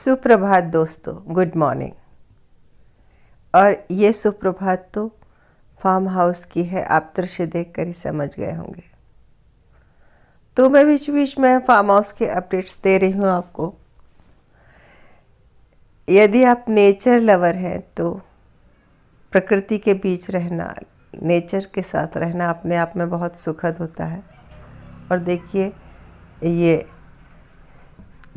सुप्रभात दोस्तों, good morning. और ये सुप्रभात तो फार्म हाउस की है, आप दृश्य देखकर ही समझ गए होंगे। तो मैं बीच बीच में फार्म हाउस के अपडेट्स दे रही हूँ आपको। यदि आप नेचर लवर हैं तो प्रकृति के बीच रहना, नेचर के साथ रहना अपने आप में बहुत सुखद होता है। और देखिए, ये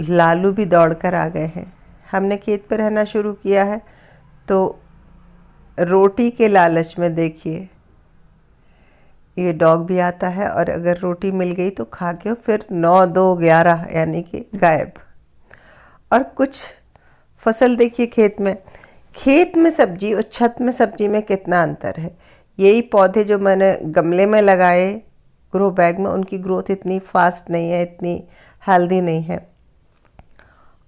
लालू भी दौड़कर आ गए हैं। हमने खेत पर रहना शुरू किया है तो रोटी के लालच में देखिए ये डॉग भी आता है, और अगर रोटी मिल गई तो खा के फिर 9, 2, 11 यानी कि गायब। और कुछ फसल देखिए खेत में सब्जी और छत में सब्जी में कितना अंतर है। यही पौधे जो मैंने गमले में लगाए ग्रो बैग में, उनकी ग्रोथ इतनी फास्ट नहीं है, इतनी हेल्दी नहीं है।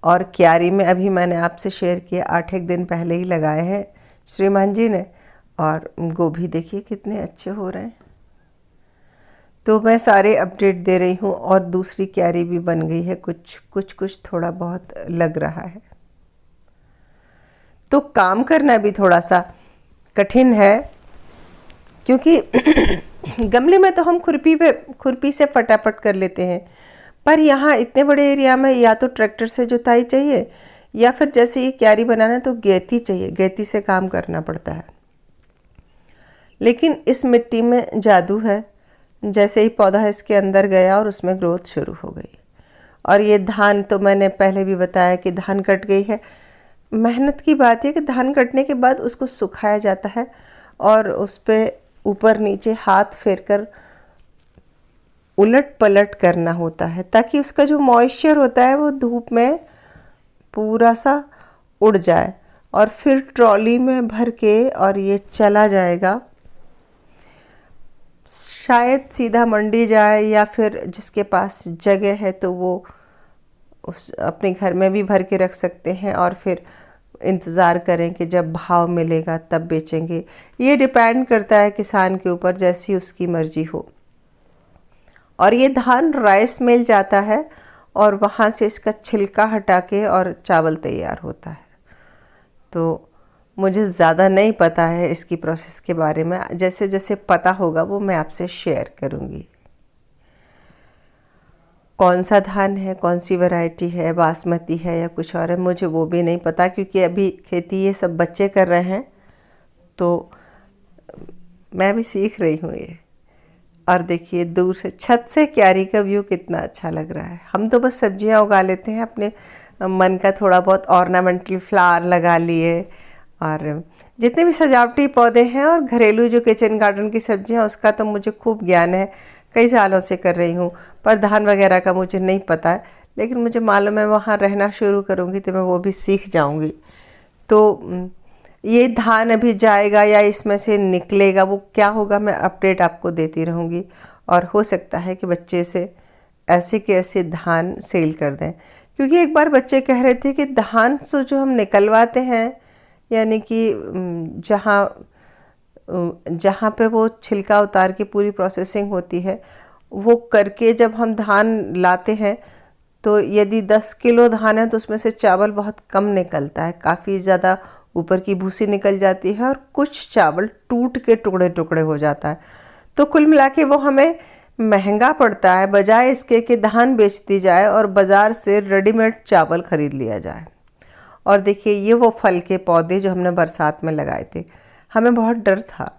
और क्यारी में अभी मैंने आपसे शेयर किया 8 दिन पहले ही लगाए हैं श्रीमान जी ने, और गोभी देखिए कितने अच्छे हो रहे हैं। तो मैं सारे अपडेट दे रही हूँ। और दूसरी क्यारी भी बन गई है, कुछ थोड़ा बहुत लग रहा है। तो काम करना भी थोड़ा सा कठिन है, क्योंकि गमले में तो हम खुरपी से फटाफट कर लेते हैं, पर यहाँ इतने बड़े एरिया में या तो ट्रैक्टर से जुताई चाहिए या फिर जैसे ये क्यारी बनाना है तो गैती चाहिए, गैती से काम करना पड़ता है। लेकिन इस मिट्टी में जादू है, जैसे ही पौधा इसके अंदर गया और उसमें ग्रोथ शुरू हो गई। और ये धान तो मैंने पहले भी बताया कि धान कट गई है। मेहनत की बात है कि धान कटने के बाद उसको सुखाया जाता है और उस पर ऊपर नीचे हाथ फेरकर उलट पलट करना होता है, ताकि उसका जो मॉइस्चर होता है वो धूप में पूरा सा उड़ जाए। और फिर ट्रॉली में भर के और ये चला जाएगा, शायद सीधा मंडी जाए, या फिर जिसके पास जगह है तो वो उस अपने घर में भी भर के रख सकते हैं और फिर इंतज़ार करें कि जब भाव मिलेगा तब बेचेंगे। ये डिपेंड करता है किसान के ऊपर, जैसी उसकी मर्जी हो। और ये धान राइस मिल जाता है और वहाँ से इसका छिलका हटा के और चावल तैयार होता है। तो मुझे ज़्यादा नहीं पता है इसकी प्रोसेस के बारे में, जैसे जैसे पता होगा वो मैं आपसे शेयर करूँगी। कौन सा धान है, कौन सी वैरायटी है, बासमती है या कुछ और है, मुझे वो भी नहीं पता, क्योंकि अभी खेती ये सब बच्चे कर रहे हैं तो मैं भी सीख रही हूँ ये। और देखिए दूर से छत से क्यारी का व्यू कितना अच्छा लग रहा है। हम तो बस सब्जियां उगा लेते हैं, अपने मन का थोड़ा बहुत ऑर्नामेंटल फ्लावर लगा लिए, और जितने भी सजावटी पौधे हैं और घरेलू जो किचन गार्डन की सब्जियां, उसका तो मुझे खूब ज्ञान है, कई सालों से कर रही हूँ। पर धान वगैरह का मुझे नहीं पता है, लेकिन मुझे मालूम है वहाँ रहना शुरू करूँगी तो मैं वो भी सीख जाऊँगी। तो ये धान अभी जाएगा या इसमें से निकलेगा, वो क्या होगा मैं अपडेट आपको देती रहूँगी। और हो सकता है कि बच्चे से ऐसे के ऐसे धान सेल कर दें, क्योंकि एक बार बच्चे कह रहे थे कि धान से जो हम निकलवाते हैं, यानी कि जहाँ पे वो छिलका उतार के पूरी प्रोसेसिंग होती है, वो करके जब हम धान लाते हैं तो यदि 10 किलो धान है तो उसमें से चावल बहुत कम निकलता है, काफ़ी ज़्यादा ऊपर की भूसी निकल जाती है और कुछ चावल टूट के टुकड़े टुकड़े हो जाता है। तो कुल मिला के वो हमें महंगा पड़ता है, बजाय इसके कि धान बेच दी जाए और बाज़ार से रेडीमेड चावल खरीद लिया जाए। और देखिए ये वो फल के पौधे जो हमने बरसात में लगाए थे। हमें बहुत डर था,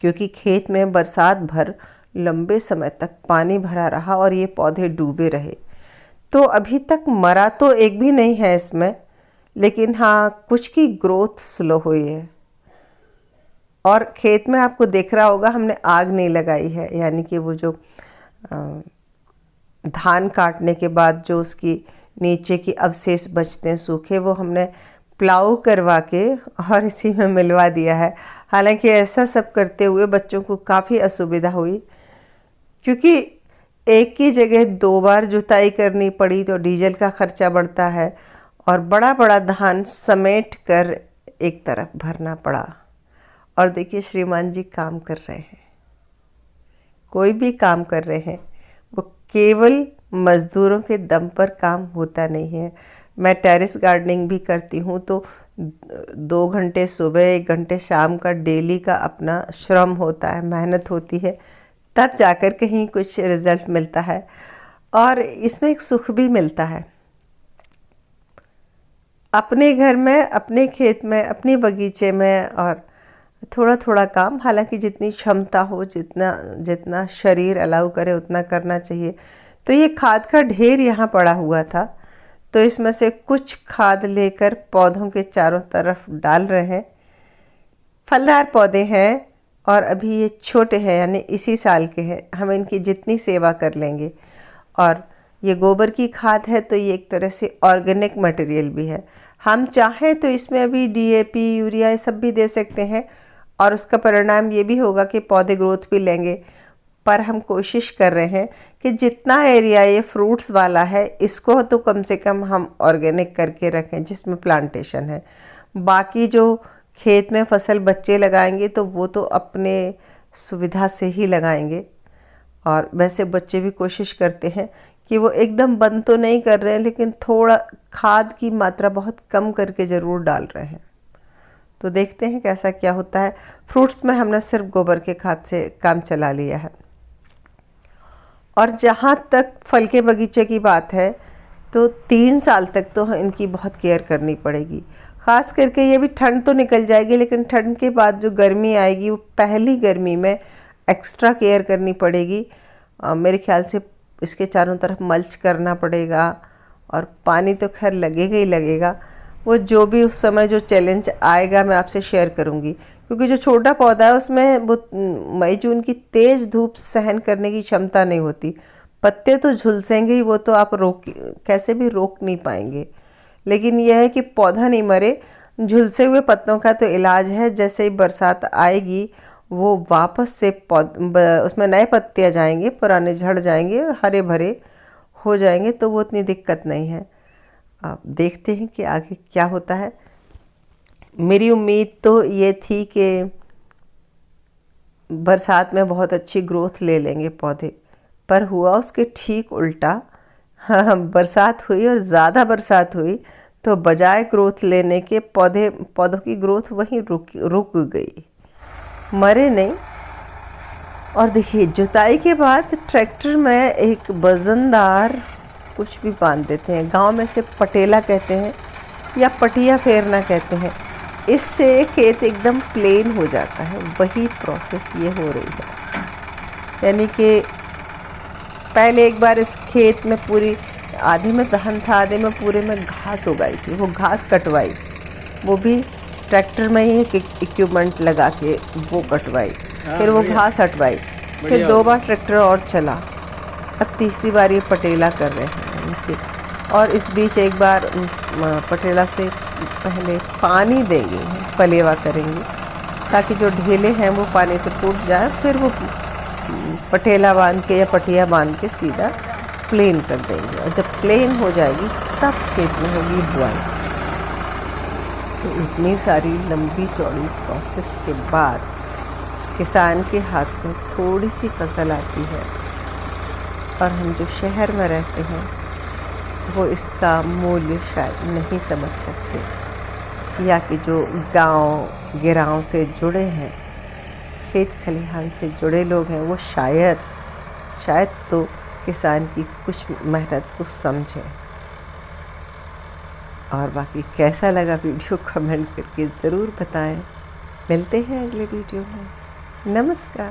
क्योंकि खेत में बरसात भर लंबे समय तक पानी भरा रहा और ये पौधे डूबे रहे। तो अभी तक मरा तो एक भी नहीं है इसमें, लेकिन हाँ कुछ की ग्रोथ स्लो हुई है। और खेत में आपको दिख रहा होगा हमने आग नहीं लगाई है, यानी कि वो जो धान काटने के बाद जो उसकी नीचे की अवशेष बचते हैं सूखे, वो हमने प्लाऊ करवा के और इसी में मिलवा दिया है। हालांकि ऐसा सब करते हुए बच्चों को काफ़ी असुविधा हुई, क्योंकि एक की जगह 2 बार जुताई करनी पड़ी तो डीजल का खर्चा बढ़ता है, और बड़ा बड़ा धान समेट कर एक तरफ भरना पड़ा। और देखिए श्रीमान जी काम कर रहे हैं, कोई भी काम कर रहे हैं, वो केवल मज़दूरों के दम पर काम होता नहीं है। मैं टेरेस गार्डनिंग भी करती हूँ, तो 2 घंटे सुबह 1 घंटे शाम का डेली का अपना श्रम होता है, मेहनत होती है, तब जाकर कहीं कुछ रिज़ल्ट मिलता है और इसमें एक सुख भी मिलता है। अपने घर में, अपने खेत में, अपने बगीचे में और थोड़ा थोड़ा काम, हालांकि जितनी क्षमता हो, जितना जितना शरीर अलाउ करे उतना करना चाहिए। तो ये खाद का ढेर यहाँ पड़ा हुआ था, तो इसमें से कुछ खाद लेकर पौधों के चारों तरफ डाल रहे हैं। फलदार पौधे हैं और अभी ये छोटे हैं, यानी इसी साल के हैं। हम इनकी जितनी सेवा कर लेंगे, और ये गोबर की खाद है तो ये एक तरह से ऑर्गेनिक मटेरियल भी है। हम चाहें तो इसमें अभी DAP, यूरिया, ये सब भी दे सकते हैं और उसका परिणाम ये भी होगा कि पौधे ग्रोथ भी लेंगे। पर हम कोशिश कर रहे हैं कि जितना एरिया ये फ्रूट्स वाला है, इसको तो कम से कम हम ऑर्गेनिक करके रखें जिसमें प्लांटेशन है। बाकी जो खेत में फसल बच्चे लगाएंगे तो वो तो अपने सुविधा से ही लगाएंगे। और वैसे बच्चे भी कोशिश करते हैं कि वो एकदम बंद तो नहीं कर रहे हैं, लेकिन थोड़ा खाद की मात्रा बहुत कम करके ज़रूर डाल रहे हैं। तो देखते हैं कैसा क्या होता है। फ्रूट्स में हमने सिर्फ गोबर के खाद से काम चला लिया है। और जहाँ तक फल के बगीचे की बात है, तो 3 साल तक तो इनकी बहुत केयर करनी पड़ेगी। ख़ास करके ये भी, ठंड तो निकल जाएगी लेकिन ठंड के बाद जो गर्मी आएगी, वो पहली गर्मी में एक्स्ट्रा केयर करनी पड़ेगी। मेरे ख्याल से इसके चारों तरफ मल्च करना पड़ेगा और पानी तो खैर लगेगा ही लगेगा। वो जो भी उस समय जो चैलेंज आएगा मैं आपसे शेयर करूंगी, क्योंकि जो छोटा पौधा है उसमें वो मई जून की तेज़ धूप सहन करने की क्षमता नहीं होती। पत्ते तो झुलसेंगे ही, वो तो आप कैसे भी रोक नहीं पाएंगे। लेकिन यह है कि पौधा नहीं मरे। झुलसे हुए पत्तों का तो इलाज है, जैसे ही बरसात आएगी वो वापस से उसमें नए पत्ते आ जाएंगे, पुराने झड़ जाएंगे और हरे भरे हो जाएंगे, तो वो इतनी दिक्कत नहीं है। अब देखते हैं कि आगे क्या होता है। मेरी उम्मीद तो ये थी कि बरसात में बहुत अच्छी ग्रोथ ले लेंगे पौधे, पर हुआ उसके ठीक उल्टा। हाँ, बरसात हुई और ज़्यादा बरसात हुई तो बजाय ग्रोथ लेने के पौधों की ग्रोथ वहीं रुक गई, मरे नहीं। और देखिए, जुताई के बाद ट्रैक्टर में एक वजनदार कुछ भी बांध देते हैं, गांव में से पटेला कहते हैं या पटिया फेरना कहते हैं। इससे खेत एकदम प्लेन हो जाता है। वही प्रोसेस ये हो रही है, यानी कि पहले एक बार इस खेत में पूरी, आधे में दहन था, आधे में पूरे में घास उगाई थी। वो घास कटवाई, वो भी ट्रैक्टर में ही एक इक्विपमेंट लगा के वो कटवाई, फिर वो घास हटवाई, फिर 2 बार ट्रैक्टर और चला। अब तीसरी बार ये पटेला कर रहे हैं। और इस बीच एक बार पटेला से पहले पानी देंगे, पलेवा करेंगे, ताकि जो ढेले हैं वो पानी से फूट जाए। फिर वो पटेला बांध के या पटिया बांध के सीधा प्लेन कर देंगे, और जब प्लेन हो जाएगी तब खेत में होगी बुआई। तो इतनी सारी लंबी चौड़ी प्रोसेस के बाद किसान के हाथ में थोड़ी सी फसल आती है, और हम जो शहर में रहते हैं वो इसका मूल्य शायद नहीं समझ सकते, या कि जो गांव गिरांव से जुड़े हैं, खेत खलिहान से जुड़े लोग हैं, वो शायद तो किसान की कुछ मेहनत को समझें। और बाकी कैसा लगा वीडियो कमेंट करके ज़रूर बताएं। मिलते हैं अगले वीडियो में। नमस्कार।